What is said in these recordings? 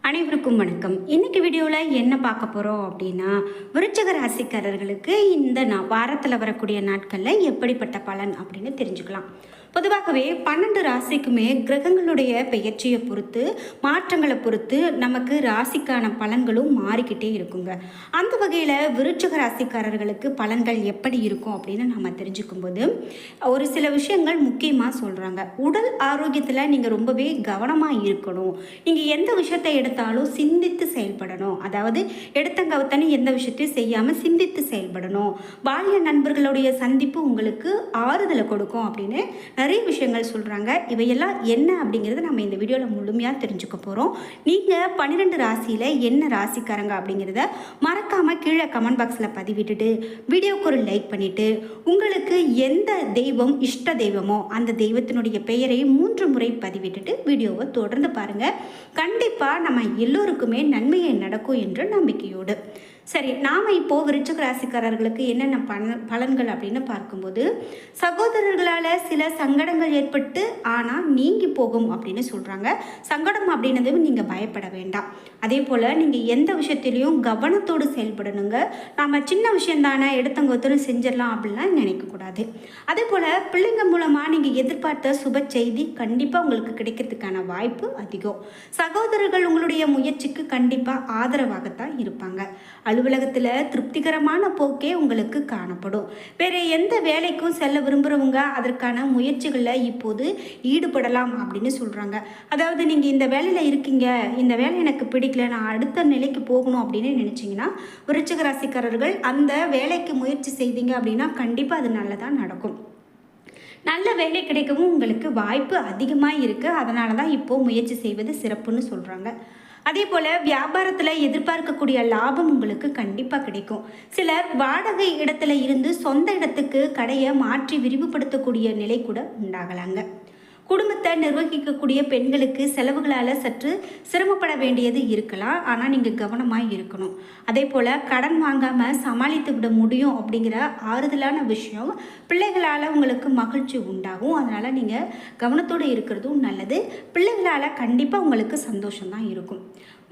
அனைவருக்கும் வணக்கம். இன்னைக்கு வீடியோவில் என்ன பார்க்க போகிறோம் அப்படின்னா, விருச்சிக ராசிக்காரர்களுக்கு இந்த வாரத்தில் வரக்கூடிய நாட்களில் எப்படிப்பட்ட பலன் அப்படின்னு தெரிஞ்சுக்கலாம். பொதுவாகவே 12 ராசிக்குமே கிரகங்களுடைய பெயர்ச்சியை பொறுத்து, மாற்றங்களை பொறுத்து நமக்கு ராசிக்கான பலன்களும் மாறிக்கிட்டே இருக்குங்க. அந்த வகையில் விருச்சிக ராசிக்காரர்களுக்கு பலன்கள் எப்படி இருக்கும் அப்படின்னு நம்ம தெரிஞ்சுக்கும் போது ஒரு சில விஷயங்கள் முக்கியமாக சொல்கிறாங்க. உடல் ஆரோக்கியத்தில் நீங்கள் ரொம்பவே கவனமாக இருக்கணும். நீங்கள் எந்த விஷயத்தை எடுத்தாலும் சிந்தித்து செயல்படணும். அதாவது எடுத்தங்கவத்தனி எந்த விஷயத்தையும் செய்யாமல் சிந்தித்து செயல்படணும். பாலிய நண்பர்களுடைய சந்திப்பு உங்களுக்கு ஆறுதலை கொடுக்கும் அப்படின்னு நிறைய விஷயங்கள் சொல்கிறாங்க. இவையெல்லாம் என்ன அப்படிங்கிறது நம்ம இந்த வீடியோவில் முழுமையாக தெரிஞ்சுக்க போகிறோம். நீங்கள் 12 ராசியில் என்ன ராசிக்காரங்க அப்படிங்கிறத மறக்காமல் கீழே கமெண்ட் பாக்ஸில் பதிவிட்டுட்டு வீடியோவுக்கு ஒரு லைக் பண்ணிவிட்டு, உங்களுக்கு எந்த தெய்வம் இஷ்ட தெய்வமோ அந்த தெய்வத்தினுடைய பெயரை 3 முறை பதிவிட்டுட்டு வீடியோவை தொடர்ந்து பாருங்கள். கண்டிப்பாக நம்ம எல்லோருக்குமே நன்மையை நடக்கும் என்ற நம்பிக்கையோடு. சரி, நாம் இப்போது விருச்சிக ராசிக்காரர்களுக்கு என்னென்ன பலன்கள் அப்படின்னு பார்க்கும்போது, சகோதரர்களால் சில சங்கடங்கள் ஏற்பட்டு ஆனால் நீங்கி போகும் அப்படின்னு சொல்கிறாங்க. சங்கடம் அப்படின்னது நீங்கள் பயப்பட வேண்டாம். அதே போல் நீங்கள் எந்த விஷயத்திலையும் கவனத்தோடு செயல்படணுங்க. நாம் சின்ன விஷயந்தானே எடுத்தங்கொத்தரும் செஞ்சிடலாம் அப்படின்லாம் நினைக்கக்கூடாது. அதே போல் பிள்ளைங்க மூலமாக நீங்கள் எதிர்பார்த்த சுப செய்தி கண்டிப்பாக உங்களுக்கு கிடைக்கிறதுக்கான வாய்ப்பு அதிகம். சகோதரர்கள் உங்களுடைய முயற்சிக்கு கண்டிப்பாக ஆதரவாகத்தான் இருப்பாங்க. அலுவலகத்தில் திருப்திகரமான போக்கே உங்களுக்கு காணப்படும். வேறு எந்த வேலைக்கும் செல்ல விரும்புகிறவங்க அதற்கான முயற்சிகளில் இப்போது ஈடுபடலாம் அப்படின்னு சொல்கிறாங்க. அதாவது நீங்கள் இந்த வேலையில் இருக்கீங்க, இந்த வேலை எனக்கு பிடிக்கல, நான் அடுத்த நிலைக்கு போகணும் அப்படின்னு நினச்சிங்கன்னா விருச்சிக ராசிக்காரர்கள் அந்த வேலைக்கு முயற்சி செய்தீங்க அப்படின்னா கண்டிப்பாக அது நல்லதாக நடக்கும். நல்ல வேலை கிடைக்கவும் உங்களுக்கு வாய்ப்பு அதிகமாக இருக்குது. அதனால தான் இப்போது முயற்சி செய்வது சிறப்புன்னு சொல்கிறாங்க. அதே போல் வியாபாரத்தில் எதிர்பார்க்கக்கூடிய லாபம் உங்களுக்கு கண்டிப்பாக கிடைக்கும். சிலர் வாடகை இடத்துல இருந்து சொந்த இடத்துக்கு கடையை மாற்றி விரிவுபடுத்தக்கூடிய நிலை கூட உண்டாகலாங்க. குடும்பத்தை நிர்வகிக்கக்கூடிய பெண்களுக்கு செலவுகளால் சற்று சிரமப்பட வேண்டியது இருக்கலாம். ஆனால் நீங்கள் கவனமாக இருக்கணும். அதே போல் கடன் வாங்காமல் சமாளித்து விட முடியும் அப்படிங்கிற ஆறுதலான விஷயம் பிள்ளைகளால் உங்களுக்கு மகிழ்ச்சி உண்டாகும். அதனால் நீங்கள் கவனத்தோடு இருக்கிறதும் நல்லது. பிள்ளைகளால் கண்டிப்பாக உங்களுக்கு சந்தோஷம்தான் இருக்கும்.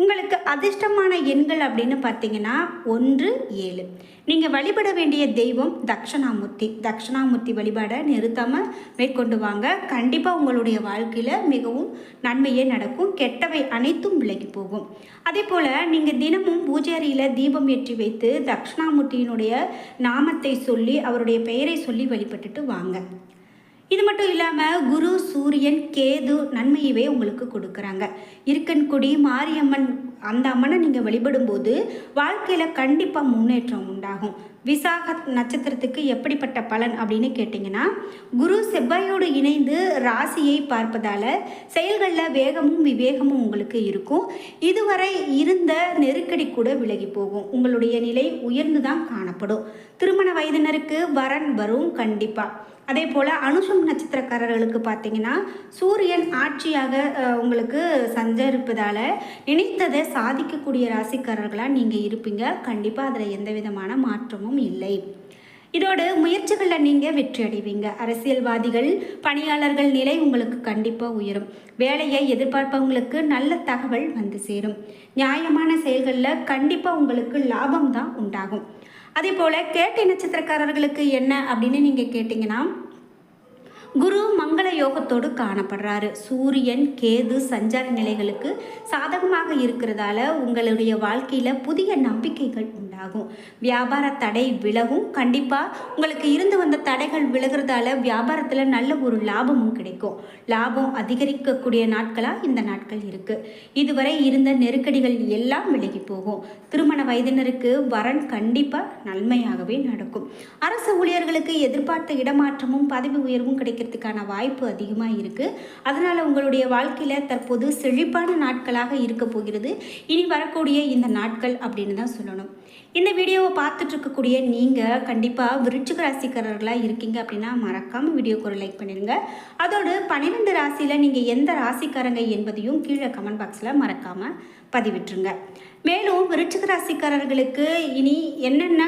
உங்களுக்கு அதிர்ஷ்டமான எண்கள் அப்படின்னு பார்த்தீங்கன்னா 1, 7. நீங்கள் வழிபட வேண்டிய தெய்வம் தட்சணாமூர்த்தி. தட்சணாமூர்த்தி வழிபாடை நிறுத்தாமல் மேற்கொண்டு வாங்க. கண்டிப்பாக உங்களுடைய வாழ்க்கையில் மிகவும் நன்மையே நடக்கும். கெட்டவை அனைத்தும் விலகி போகும். அதே போல் நீங்கள் தினமும் பூஜை அறையில் தீபம் ஏற்றி வைத்து தட்சணாமூர்த்தியினுடைய நாமத்தை சொல்லி அவருடைய பெயரை சொல்லி வழிபட்டுட்டு வாங்க. இது மட்டும் இல்லாமல் குரு, சூரியன், கேது நன்மையவே உங்களுக்கு கொடுக்குறாங்க. இருக்கன்குடி மாரியம்மன் அந்த அம்மனை நீங்கள் வழிபடும்போது வாழ்க்கையில் கண்டிப்பாக முன்னேற்றம் உண்டாகும். விசாக நட்சத்திரத்துக்கு எப்படிப்பட்ட பலன் அப்படின்னு கேட்டிங்கன்னா, குரு செவ்வாயோடு இணைந்து ராசியை பார்ப்பதால் செயல்களில் வேகமும் விவேகமும் உங்களுக்கு இருக்கும். இதுவரை இருந்த நெருக்கடி கூட விலகி போகும். உங்களுடைய நிலை உயர்ந்து தான் காணப்படும். திருமண வயதினருக்கு வரன் வரும் கண்டிப்பாக. அதே போல் அனுஷம் நட்சத்திரக்காரர்களுக்கு பார்த்தீங்கன்னா, சூரியன் ஆட்சியாக உங்களுக்கு சஞ்சரிப்பதால் நினைத்ததை சாதிக்கக்கூடிய ராசிக்காரர்களாக நீங்கள் இருப்பீங்க. கண்டிப்பாக அதில் எந்த விதமான மாற்றமும் இல்லை. இதோடு முயற்சிகளில் நீங்கள் வெற்றி அடைவீங்க. அரசியல்வாதிகள், பணியாளர்கள் நிலை உங்களுக்கு கண்டிப்பாக உயரும். வேலையை எதிர்பார்ப்பவங்களுக்கு நல்ல தகவல் வந்து சேரும். நியாயமான செயல்களில் கண்டிப்பாக உங்களுக்கு லாபம் தான் உண்டாகும். அதே போல் கேட்டை நட்சத்திரக்காரர்களுக்கு என்ன அப்படின்னு நீங்கள் கேட்டிங்கன்னா, குரு மங்கள யோகத்தோடு காணப்படுறாரு. சூரியன், கேது சஞ்சார நிலைகளுக்கு சாதகமாக இருக்கிறதால உங்களுடைய வாழ்க்கையில் புதிய நம்பிக்கைகள் உண்டாகும். வியாபார தடை விலகும். கண்டிப்பாக உங்களுக்கு இருந்து வந்த தடைகள் விலகிறதால வியாபாரத்தில் நல்ல ஒரு லாபமும் கிடைக்கும். லாபம் அதிகரிக்கக்கூடிய நாட்களாக இந்த நாட்கள் இருக்குது. இதுவரை இருந்த நெருக்கடிகள் எல்லாம் விலகி போகும். திருமண வயதினருக்கு வரன் கண்டிப்பாக நன்மையாகவே நடக்கும். அரசு ஊழியர்களுக்கு எதிர்பார்த்த இடமாற்றமும் பதவி உயர்வும் கிடைக்கிறதுக்கான வாய்ப்பு அதிகமாக இருக்குது. அதனால் உங்களுடைய வாழ்க்கையில் தற்போது செழிப்பான நாட்களாக இருக்க போகிறது இனி வரக்கூடிய இந்த நாட்கள் அப்படின்னு தான் சொல்லணும். இந்த வீடியோவை பார்த்துட்டு இருக்கக்கூடிய நீங்கள் கண்டிப்பாக விருச்சிக ராசிக்காரர்களாக இருக்கீங்க அப்படின்னா மறக்காமல் வீடியோக்கு ஒரு லைக் பண்ணிடுங்க. அதோடு 12 ராசியில் நீங்கள் எந்த ராசிக்காரங்க என்பதையும் கீழே கமெண்ட் பாக்ஸில் மறக்காமல் பதிவிட்டுருங்க. மேலும் விருச்சிக ராசிக்காரர்களுக்கு இனி என்னென்ன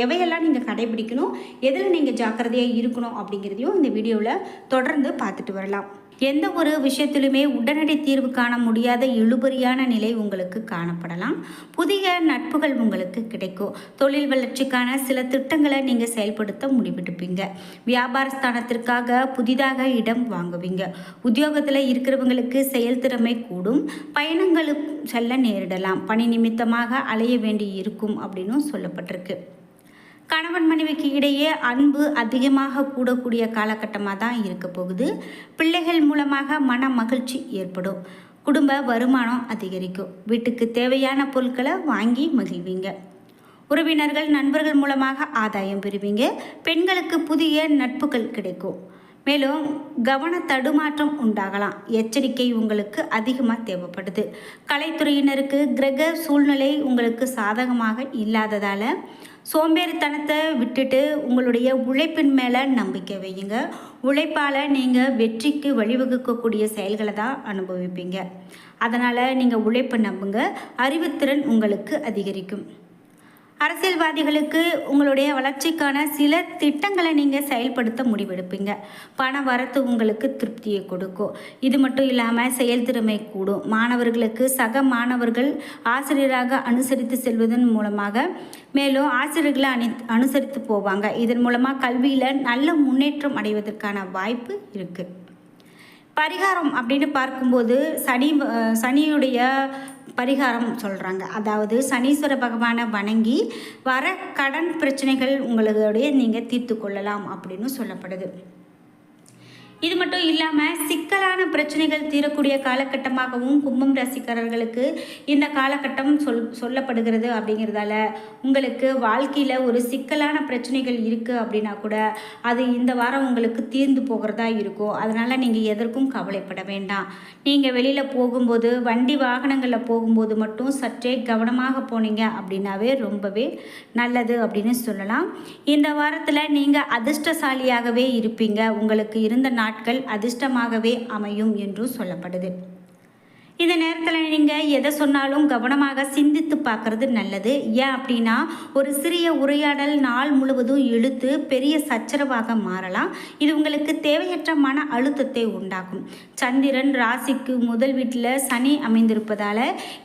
எவையெல்லாம் நீங்கள் கடைபிடிக்கணும், எதில் நீங்கள் ஜாக்கிரதையாக இருக்கணும் அப்படிங்கிறதையும் இந்த வீடியோவில் தொடர்ந்து பார்த்துட்டு வரலாம். எந்த ஒரு விஷயத்திலுமே உடனடி தீர்வு காண முடியாத இழுபறியான நிலை உங்களுக்கு காணப்படலாம். புதிய நட்புகள் உங்களுக்கு கிடைக்கும். தொழில் வளர்ச்சிக்கான சில திட்டங்களை நீங்கள் செயல்படுத்த முடிவெடுப்பீங்க. வியாபார ஸ்தானத்திற்காக புதிதாக இடம் வாங்குவீங்க. உத்தியோகத்தில் இருக்கிறவங்களுக்கு செயல்திறமை கூடும். பயணங்களுக்கு செல்ல நேரிடலாம். பணி நிமித்தமாக அலைய வேண்டி இருக்கும் அப்படின்னு சொல்லப்பட்டிருக்கு. கணவன் மனைவிக்கு இடையே அன்பு அதிகமாக கூடக்கூடிய காலகட்டமாக தான் இருக்க போகுது. பிள்ளைகள் மூலமாக மன மகிழ்ச்சி ஏற்படும். குடும்ப வருமானம் அதிகரிக்கும். வீட்டுக்கு தேவையான பொருட்களை வாங்கி மகிழ்வீங்க. உறவினர்கள் நண்பர்கள் மூலமாக ஆதாயம் பெறுவீங்க. பெண்களுக்கு புதிய நட்புகள் கிடைக்கும். மேலும் கவன தடுமாற்றம் உண்டாகலாம். எச்சரிக்கை உங்களுக்கு அதிகமாக தேவைப்படுது. கலைத்துறையினருக்கு கிரக சூழ்நிலை உங்களுக்கு சாதகமாக இல்லாததால் சோம்பேறித்தனத்தை விட்டுட்டு உங்களுடைய உழைப்பின் மேலே நம்பிக்கை வையுங்க. உழைப்பால் நீங்கள் வெற்றிக்கு வழிவகுக்கக்கூடிய செயல்களை தான் அனுபவிப்பீங்க. அதனால் நீங்கள் உழைப்பை நம்புங்க. அறிவுத்திறன் உங்களுக்கு அதிகரிக்கும். அரசியல்வாதிகளுக்கு உங்களுடைய வளர்ச்சிக்கான சில திட்டங்களை நீங்கள் செயல்படுத்த முடிவெடுப்பீங்க. பண வரத்து உங்களுக்கு திருப்தியை கொடுக்கும். இது மட்டும் இல்லாமல் செயல்திறமை கூடும். மாணவர்களுக்கு சக மாணவர்கள் ஆசிரியராக அனுசரித்து செல்வதன் மூலமாக மேலும் ஆசிரியர்களை அனுசரித்து போவாங்க. இதன் மூலமாக கல்வியில் நல்ல முன்னேற்றம் அடைவதற்கான வாய்ப்பு இருக்குது. பரிகாரம் அப்படின்னு பார்க்கும்போது சனியுடைய பரிகாரம் சொல்கிறாங்க. அதாவது சனீஸ்வர பகவானை வணங்கி வர கடன் பிரச்சனைகள் உங்களுடைய நீங்கள் தீர்த்து கொள்ளலாம் அப்படின்னு சொல்லப்படுது. இது மட்டும் இல்லாமல் சிக்கலான பிரச்சனைகள் தீரக்கூடிய காலகட்டமாகவும் கும்பம் ராசிக்காரர்களுக்கு இந்த காலகட்டம் சொல்லப்படுகிறது. அப்படிங்கிறதால உங்களுக்கு வாழ்க்கையில் ஒரு சிக்கலான பிரச்சனைகள் இருக்குது அப்படின்னா கூட அது இந்த வாரம் உங்களுக்கு தீர்ந்து போகிறதா இருக்கும். அதனால் நீங்கள் எதற்கும் கவலைப்பட வேண்டாம். நீங்கள் வெளியில் போகும்போது வண்டி வாகனங்களில் போகும்போது மட்டும் சற்றே கவனமாக போனீங்க அப்படின்னாவே ரொம்பவே நல்லது அப்படின்னு சொல்லலாம். இந்த வாரத்தில் நீங்கள் அதிர்ஷ்டசாலியாகவே இருப்பீங்க. உங்களுக்கு இருந்த நாட்கள் அதிர்ஷ்டமாகவே அமையும் என்றும் சொல்லப்படுது. இந்த நேரத்தில் நீங்கள் எதை சொன்னாலும் கவனமாக சிந்தித்து பார்க்குறது நல்லது. ஏன் அப்படின்னா ஒரு சிறிய உரையாடல் நாள் முழுவதும் இழுத்து பெரிய சச்சரவாக மாறலாம். இது உங்களுக்கு தேவையற்ற மன அழுத்தத்தை உண்டாக்கும். சந்திரன் ராசிக்கு முதல் வீட்டில் சனி அமைந்திருப்பதால்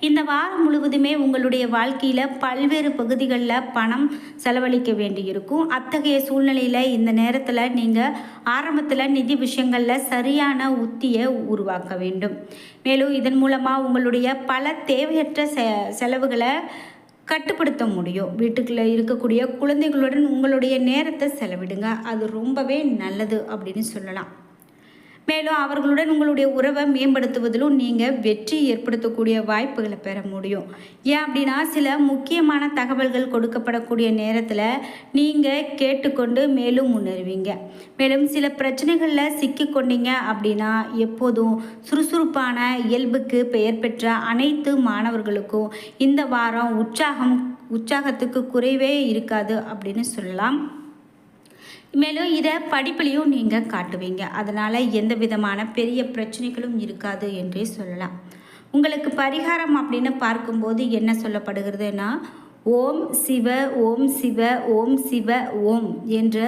இந்த வாரம் முழுவதுமே உங்களுடைய வாழ்க்கையில் பல்வேறு பகுதிகளில் பணம் செலவழிக்க வேண்டியிருக்கும். அத்தகைய சூழ்நிலையில் இந்த நேரத்தில் நீங்கள் ஆரம்பத்தில் நிதி விஷயங்களில் சரியான உத்தியை உருவாக்க வேண்டும். மேலும் இதன் மூலமாக உங்களுடைய பல தேவையற்ற செலவுகளை கட்டுப்படுத்த முடியும். வீட்டுக்குள்ளே இருக்கக்கூடிய குழந்தைகளுடன் உங்களுடைய நேரத்தை செலவிடுங்க. அது ரொம்பவே நல்லது அப்படின்னு சொல்லலாம். மேலும் அவர்களுடன் உங்களுடைய உறவை மேம்படுத்துவதிலும் நீங்கள் வெற்றி ஏற்படுத்தக்கூடிய வாய்ப்புகளை பெற முடியும். ஏன் அப்படின்னா சில முக்கியமான தகவல்கள் கொடுக்கப்படக்கூடிய நேரத்தில் நீங்கள் கேட்டுக்கொண்டு மேலும் முன்னேறுவீங்க. மேலும் சில பிரச்சனைகளில் சிக்கிக்கொண்டீங்க அப்படின்னா எப்போதும் சுறுசுறுப்பான இயல்புக்கு பெயர் பெற்ற அனைத்து மாணவர்களுக்கும் இந்த வாரம் உற்சாகத்துக்கு குறைவே இருக்காது அப்படின்னு சொல்லலாம். மேலும் இதை படிப்புலையும் நீங்கள் காட்டுவீங்க. அதனால் எந்த விதமான பெரிய பிரச்சனைகளும் இருக்காது என்றே சொல்லலாம். உங்களுக்கு பரிகாரம் அப்படின்னு பார்க்கும்போது என்ன சொல்லப்படுகிறதுனா ஓம் சிவ ஓம் சிவ ஓம் சிவ ஓம் என்ற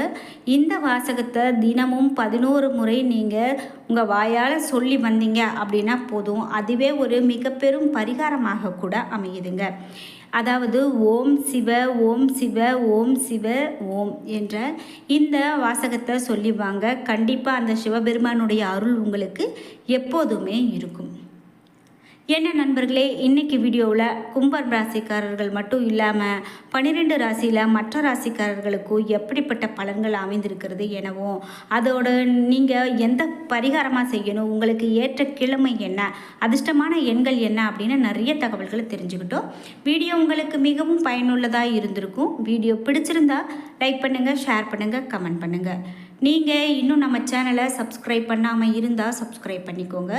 இந்த வாசகத்தை தினமும் 11 முறை நீங்கள் உங்கள் வாயால் சொல்லி வந்தீங்க அப்படின்னா போதும். அதுவே ஒரு மிக பெரும் பரிகாரமாக கூட அமையுதுங்க. அதாவது ஓம் சிவ ஓம் சிவ ஓம் சிவ ஓம் என்ற இந்த வாசகத்தை சொல்லிவாங்க. கண்டிப்பாக அந்த சிவபெருமானுடைய அருள் உங்களுக்கு எப்போதுமே இருக்கும். என்ன நண்பர்களே, இன்றைக்கி வீடியோவில் கும்பம் ராசிக்காரர்கள் மட்டும் இல்லாமல் 12 ராசியில் மற்ற ராசிக்காரர்களுக்கும் எப்படிப்பட்ட பலன்கள் அமைந்திருக்கிறது எனவும் அதோடு நீங்கள் எந்த பரிகாரமாக செய்யணும், உங்களுக்கு ஏற்ற கிழமை என்ன, அதிர்ஷ்டமான எண்கள் என்ன அப்படின்னு நிறைய தகவல்களை தெரிஞ்சுக்கிட்டோம். வீடியோ உங்களுக்கு மிகவும் பயனுள்ளதாக இருந்திருக்கும். வீடியோ பிடிச்சிருந்தா லைக் பண்ணுங்கள், ஷேர் பண்ணுங்கள், கமெண்ட் பண்ணுங்கள். நீங்கள் இன்னும் நம்ம சேனலை சப்ஸ்கிரைப் பண்ணாமல் இருந்தால் சப்ஸ்கிரைப் பண்ணிக்கோங்க.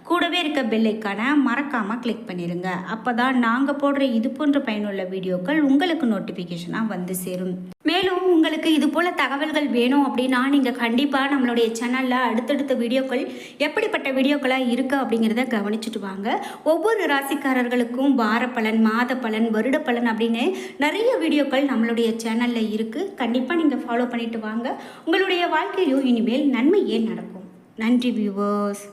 கூடவே இருக்க பெல் ஐக்கானை மறக்காமல் கிளிக் பண்ணிடுங்க. அப்போ தான் நாங்கள் போடுற இது போன்ற பயனுள்ள வீடியோக்கள் உங்களுக்கு நோட்டிஃபிகேஷனாக வந்து சேரும். மேலும் உங்களுக்கு இது போல் தகவல்கள் வேணும் அப்படின்னா நீங்கள் கண்டிப்பாக நம்மளுடைய சேனலில் அடுத்தடுத்த வீடியோக்கள் எப்படிப்பட்ட வீடியோக்களாக இருக்குது அப்படிங்கிறத கவனிச்சுட்டு வாங்க. ஒவ்வொரு ராசிக்காரர்களுக்கும் வார பலன், மாத பலன், வருட பலன் அப்படின்னு நிறைய வீடியோக்கள் நம்மளுடைய சேனலில் இருக்குது. கண்டிப்பாக நீங்கள் ஃபாலோ பண்ணிட்டு வாங்க. உங்களுடைய வாழ்க்கையிலும் இனிமேல் நன்மையே நடக்கும். நன்றி வியூவர்ஸ்.